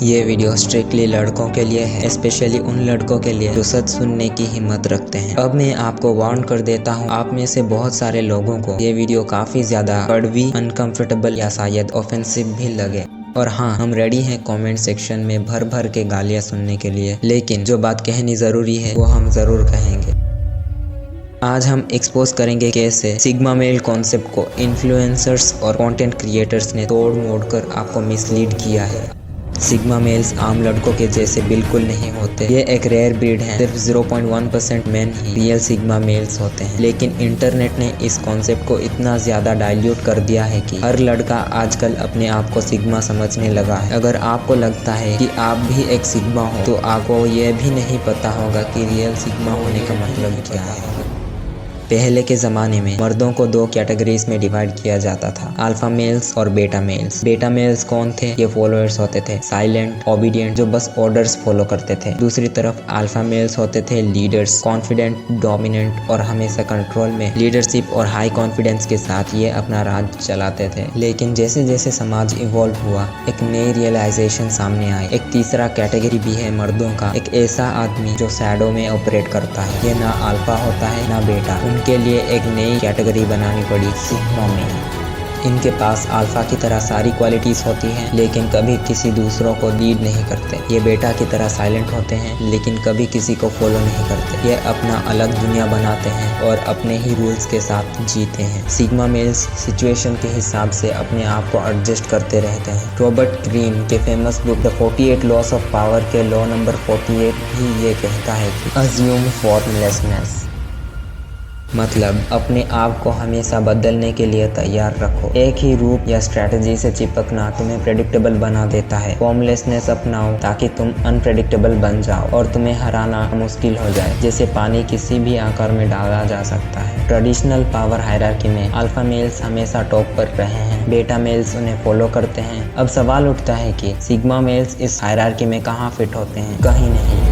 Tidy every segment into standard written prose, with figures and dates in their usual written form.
ये video strictly लड़कों के लिए है, स्पेशली उन लड़कों के लिए जो सच सुनने की हिम्मत रखते हैं। अब मैं आपको वार्न कर देता हूँ, आप में से बहुत सारे लोगों को ये वीडियो काफी ज्यादा कड़वी, अनकंफर्टेबल या शायद ऑफेंसिव भी लगे। और हाँ, हम रेडी हैं कमेंट सेक्शन में भर भर के गालियाँ सुनने के लिए, लेकिन जो बात कहनी जरूरी है वो हम जरूर कहेंगे। आज हम एक्सपोज करेंगे कैसे सिग्मा मेल कॉन्सेप्ट को इन्फ्लुएंसर्स और कंटेंट क्रिएटर्स ने तोड़ मोड़ कर आपको मिसलीड किया है। सिग्मा मेल्स आम लड़कों के जैसे बिल्कुल नहीं होते। ये एक रेयर ब्रीड है। सिर्फ 0.1% मेन ही रियल सिग्मा मेल्स होते हैं। लेकिन इंटरनेट ने इस कॉन्सेप्ट को इतना ज्यादा डाइल्यूट कर दिया है कि हर लड़का आजकल अपने आप को सिग्मा समझने लगा है। अगर आपको लगता है कि आप भी एक सिग्मा हो तो आपको ये भी नहीं पता होगा कि रियल सिग्मा होने का मतलब क्या है। पहले के ज़माने में मर्दों को दो कैटेगरीज में डिवाइड किया जाता था, अल्फा मेल्स और बेटा मेल्स। बेटा मेल्स कौन थे? ये फॉलोअर्स होते थे, साइलेंट, ओबीडियंट, जो बस ऑर्डर्स फॉलो करते थे। दूसरी तरफ अल्फा मेल्स होते थे लीडर्स, कॉन्फिडेंट, डोमिनेंट और हमेशा कंट्रोल में। लीडरशिप और हाई कॉन्फिडेंस के साथ ये अपना राज चलाते थे। लेकिन जैसे जैसे समाज इवॉल्व हुआ, एक नई रियलाइजेशन सामने आई। एक तीसरा कैटेगरी भी है मर्दों का, एक ऐसा आदमी जो शैडो में ऑपरेट करता है। ये ना अल्फा होता है ना बेटा। के लिए एक नई कैटेगरी बनानी पड़ी, सिग्मा मेल। इनके पास अल्फा की तरह सारी क्वालिटीज होती हैं, लेकिन कभी किसी दूसरों को लीड नहीं करते। ये बेटा की तरह साइलेंट होते हैं, लेकिन कभी किसी को फॉलो नहीं करते। ये अपना अलग दुनिया बनाते हैं और अपने ही रूल्स के साथ जीते हैं। सिग्मा मेल्स सिचुएशन के हिसाब से अपने आप को एडजस्ट करते रहते हैं। रॉबर्ट ग्रीन के famous book the 48 loss of power के लॉ नंबर 48 भी ये कहता है कि अज्यूम फॉर्मलेसनेस, मतलब अपने आप को हमेशा बदलने के लिए तैयार रखो। एक ही रूप या स्ट्रेटजी से चिपकना तुम्हें प्रेडिक्टेबल बना देता है। फॉर्मलेसनेस अपनाओ ताकि तुम अनप्रेडिक्टेबल बन जाओ और तुम्हें हराना मुश्किल हो जाए। जैसे पानी किसी भी आकार में डाला जा सकता है। ट्रेडिशनल पावर हायरार्की में अल्फा मेल्स हमेशा टॉप पर रहे हैं, बेटा मेल्स उन्हें फॉलो करते हैं। अब सवाल उठता है कि सिग्मा मेल्स इस हायरार्की में कहाँ फिट होते हैं? कहीं नहीं,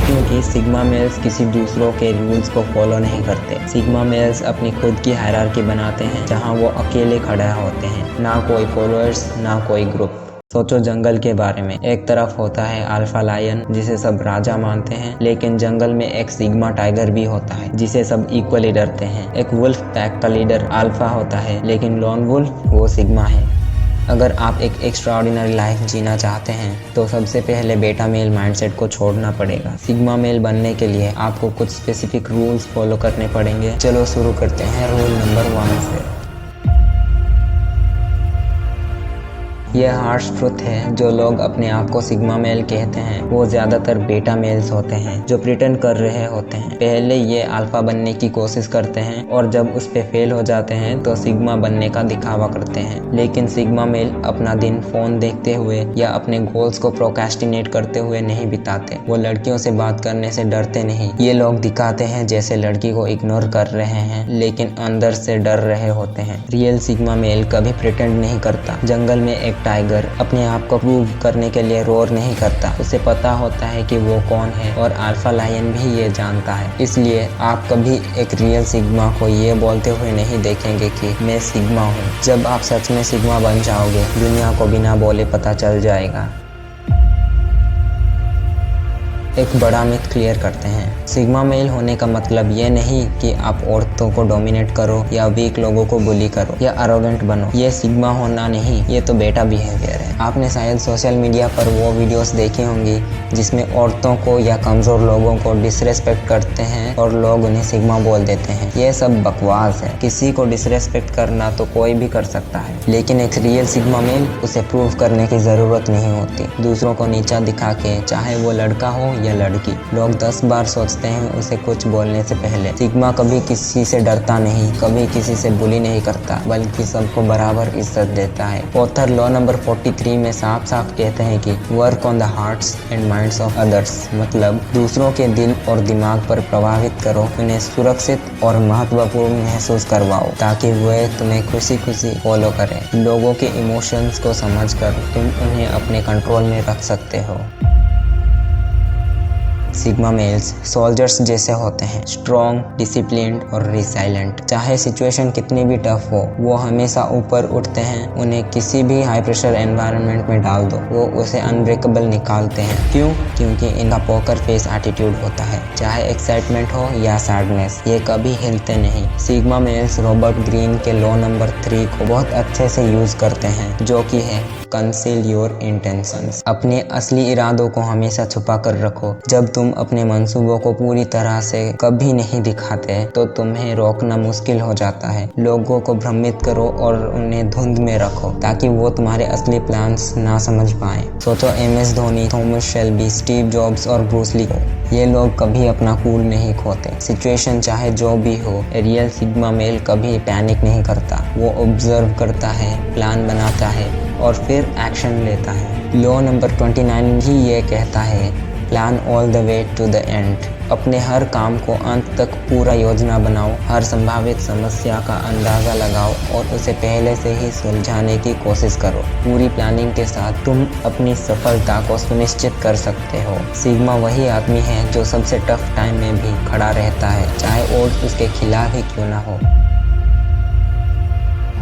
क्योंकि सिग्मा मेल्स किसी दूसरों के रूल्स को फॉलो नहीं करते। सिग्मा मेल्स अपनी खुद की हायरार्की बनाते हैं जहां वो अकेले खड़े होते हैं, ना कोई फॉलोअर्स ना कोई ग्रुप। सोचो जंगल के बारे में। एक तरफ होता है अल्फा लायन जिसे सब राजा मानते हैं, लेकिन जंगल में एक सिग्मा टाइगर भी होता है जिसे सब इक्वली डरते हैं। एक वुल्फ पैक का लीडर अल्फा होता है, लेकिन लॉन वुल्फ वो सिग्मा है। अगर आप एक एक्स्ट्राऑर्डिनरी लाइफ जीना चाहते हैं तो सबसे पहले बेटा मेल माइंडसेट को छोड़ना पड़ेगा। सिग्मा मेल बनने के लिए आपको कुछ स्पेसिफिक रूल्स फॉलो करने पड़ेंगे। चलो शुरू करते हैं रूल नंबर 1 से। यह हार्श ट्रुथ है, जो लोग अपने आप को सिग्मा मेल कहते हैं वो ज्यादातर बेटा मेल्स होते हैं जो प्रिटेंड कर रहे होते हैं। पहले ये अल्फा बनने की कोशिश करते हैं और जब उस पे फेल हो जाते हैं तो सिग्मा बनने का दिखावा करते हैं। लेकिन सिग्मा मेल अपना दिन फोन देखते हुए या अपने गोल्स को प्रोक्रेस्टिनेट करते हुए नहीं बिताते। वो लड़कियों से बात करने से डरते नहीं। ये लोग दिखाते हैं जैसे लड़की को इग्नोर कर रहे हैं, लेकिन अंदर से डर रहे होते हैं। रियल सिग्मा मेल कभी प्रिटेंड नहीं करता। जंगल में एक टाइगर अपने आप को प्रूव करने के लिए रोर नहीं करता। उसे पता होता है कि वो कौन है और अल्फा लायन भी ये जानता है। इसलिए आप कभी एक रियल सिग्मा को ये बोलते हुए नहीं देखेंगे कि मैं सिग्मा हूँ। जब आप सच में सिग्मा बन जाओगे, दुनिया को बिना बोले पता चल जाएगा। एक बड़ा मिथ क्लियर करते हैं। सिग्मा मेल होने का मतलब ये नहीं कि आप औरतों को डोमिनेट करो या वीक लोगों को बुली करो या अरोगेंट बनो। ये सिग्मा होना नहीं, ये तो बेटा बिहेवियर है। आपने शायद सोशल मीडिया पर वो वीडियोस देखी होंगी जिसमें औरतों को या कमजोर लोगों को डिसरेस्पेक्ट करते हैं और लोग उन्हें सिग्मा बोल देते हैं। ये सब बकवास है। किसी को डिसरेस्पेक्ट करना तो कोई भी कर सकता है, लेकिन एक रियल सिग्मा मेल उसे प्रूव करने की जरूरत नहीं होती। दूसरों को नीचा दिखा के, चाहे वो लड़का हो या लड़की, लोग 10 बार सोचते हैं उसे कुछ बोलने से पहले। सिग्मा कभी किसी से डरता नहीं, कभी किसी से बुली नहीं करता, बल्कि सबको बराबर इज्जत देता है। ऑथर लॉ नंबर 43 में साफ साफ कहते हैं कि work on the hearts and minds of others, मतलब दूसरों के दिल और दिमाग पर प्रभावित करो, उन्हें सुरक्षित और महत्वपूर्ण महसूस करवाओ ताकि वे तुम्हें खुशी खुशी फॉलो करें। लोगों के इमोशंस को समझकर तुम उन्हें अपने कंट्रोल में रख सकते हो। सिग्मा मेल्स सोल्जर्स जैसे होते हैं, स्ट्रॉन्ग, डिसिप्लिन्ड और रिसाइलेंट। चाहे सिचुएशन कितनी भी टफ हो, वो हमेशा ऊपर उठते हैं। उन्हें किसी भी हाई प्रेशर एनवायरनमेंट में डाल दो, वो उसे अनब्रेकेबल निकालते हैं। क्यों? क्योंकि इनका पोकर फेस एटीट्यूड होता है। चाहे एक्साइटमेंट हो या सैडनेस, ये कभी हिलते नहीं। सिग्मा मेल्स रॉबर्ट ग्रीन के लॉ नंबर 3 को बहुत अच्छे से यूज करते हैं, जो कि है कंसील योर इंटेंशंस। अपने असली इरादों को हमेशा छुपा कर रखो। जब तुम अपने मंसूबों को पूरी तरह से कभी नहीं दिखाते तो तुम्हें रोकना मुश्किल हो जाता है। लोगों को भ्रमित करो और उन्हें धुंध में रखो ताकि वो तुम्हारे असली प्लान्स ना समझ पाए। सोचो MS Dhoni, Thomas Shelby, Steve jobs और ब्रूस ली को। ये लोग कभी अपना कूल नहीं खोते। सिचुएशन चाहे जो भी हो, रियल सिग्मा मेल कभी पैनिक नहीं करता। वो ऑब्जर्व करता है, प्लान बनाता है और फिर एक्शन लेता है। लॉ नंबर 29 ही ये कहता है, plan all the way to the end. अपने हर काम को अंत तक पूरा योजना बनाओ, हर संभावित समस्या का अंदाज़ा लगाओ और उसे पहले से ही सुलझाने की कोशिश करो। पूरी प्लानिंग के साथ तुम अपनी सफलता को सुनिश्चित कर सकते हो। सिग्मा वही आदमी है जो सबसे टफ टाइम में भी खड़ा रहता है, चाहे ओड्स उसके खिलाफ ही क्यों ना हो।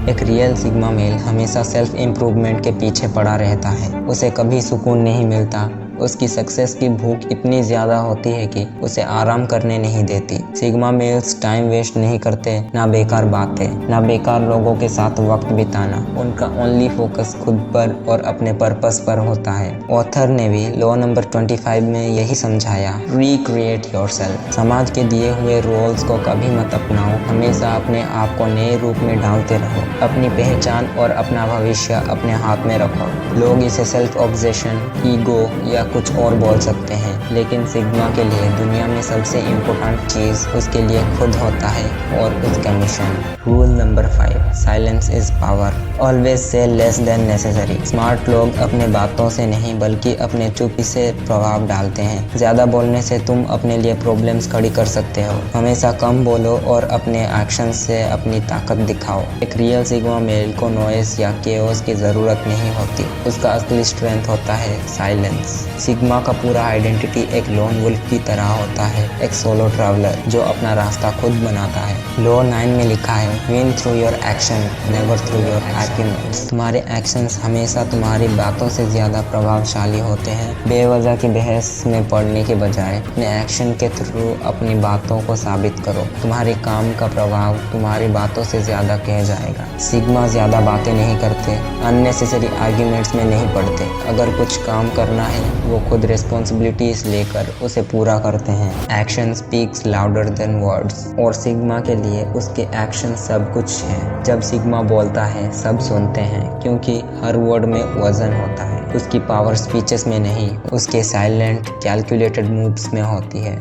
एक रियल सिग्मा मेल हमेशा सेल्फ इम्प्रूवमेंट के पीछे पड़ा रहता है। उसे कभी सुकून नहीं मिलता। उसकी सक्सेस की भूख इतनी ज़्यादा होती है कि उसे आराम करने नहीं देती। सिग्मा मेल्स टाइम वेस्ट नहीं करते, ना बेकार बातें, ना बेकार लोगों के साथ वक्त बिताना। उनका ओनली फोकस खुद पर और अपने पर्पस पर होता है। ऑथर ने भी लॉ नंबर 25 में यही समझाया, रिक्रिएट योरसेल्फ। समाज के दिए हुए रोल्स को कभी मत अपनाओ, हमेशा अपने आप को नए रूप में ढालते रहो। अपनी पहचान और अपना भविष्य अपने हाथ में रखो। लोग इसे सेल्फ ऑब्सेशन, ईगो या कुछ और बोल सकते हैं, लेकिन सिग्मा के लिए दुनिया में सबसे इम्पोर्टेंट चीज़ उसके लिए खुद होता है और उसका mission. Rule number 5, silence is power. Always say less than necessary. Smart लोग अपने बातों से नहीं बल्कि अपने चुप्पी से प्रभाव डालते हैं। ज़्यादा बोलने से तुम अपने लिए प्रॉब्लम्स खड़ी कर सकते हो। हमेशा कम बोलो और अपने एक्शन से अपनी ताकत दिखाओ। एक रियल सिग्मा मेल को नॉइस या केओस की ज़रूरत नहीं होती। उसका असली स्ट्रेंथ होता है साइलेंस। सिग्मा का पूरा आइडेंटिटी एक लोन वुल्फ की तरह होता है, एक सोलो ट्रैवलर जो अपना रास्ता खुद बनाता है। लॉ 9 में लिखा है, win through your action, never through your arguments. तुम्हारे एक्शंस हमेशा तुम्हारी बातों से ज़्यादा प्रभावशाली होते हैं। बेवजह की बहस में पड़ने के बजाय अपने एक्शन के थ्रू अपनी बातों को साबित करो। तुम्हारे काम का प्रभाव तुम्हारी बातों से ज़्यादा कह जाएगा। सिग्मा ज़्यादा बातें नहीं करते, अननेसेसरी आर्ग्यूमेंट्स में नहीं पड़ते। अगर कुछ काम करना है वो खुद रिस्पॉन्सिबिलिटीज लेकर उसे पूरा करते हैं। Action speaks louder than words. और सिग्मा के लिए उसके एक्शन सब कुछ है। जब सिग्मा बोलता है सब सुनते हैं, क्योंकि हर वर्ड में वजन होता है। उसकी पावर स्पीचेस में नहीं, उसके साइलेंट कैलकुलेटेड मूव्स में होती है।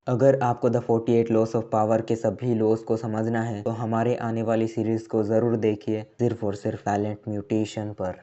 अगर आपको द 48 लॉस ऑफ पावर के सभी लॉस को समझना है तो हमारे आने वाली सीरीज को ज़रूर देखिए, सिर्फ और सिर्फ साइलेंट म्यूटेशन पर।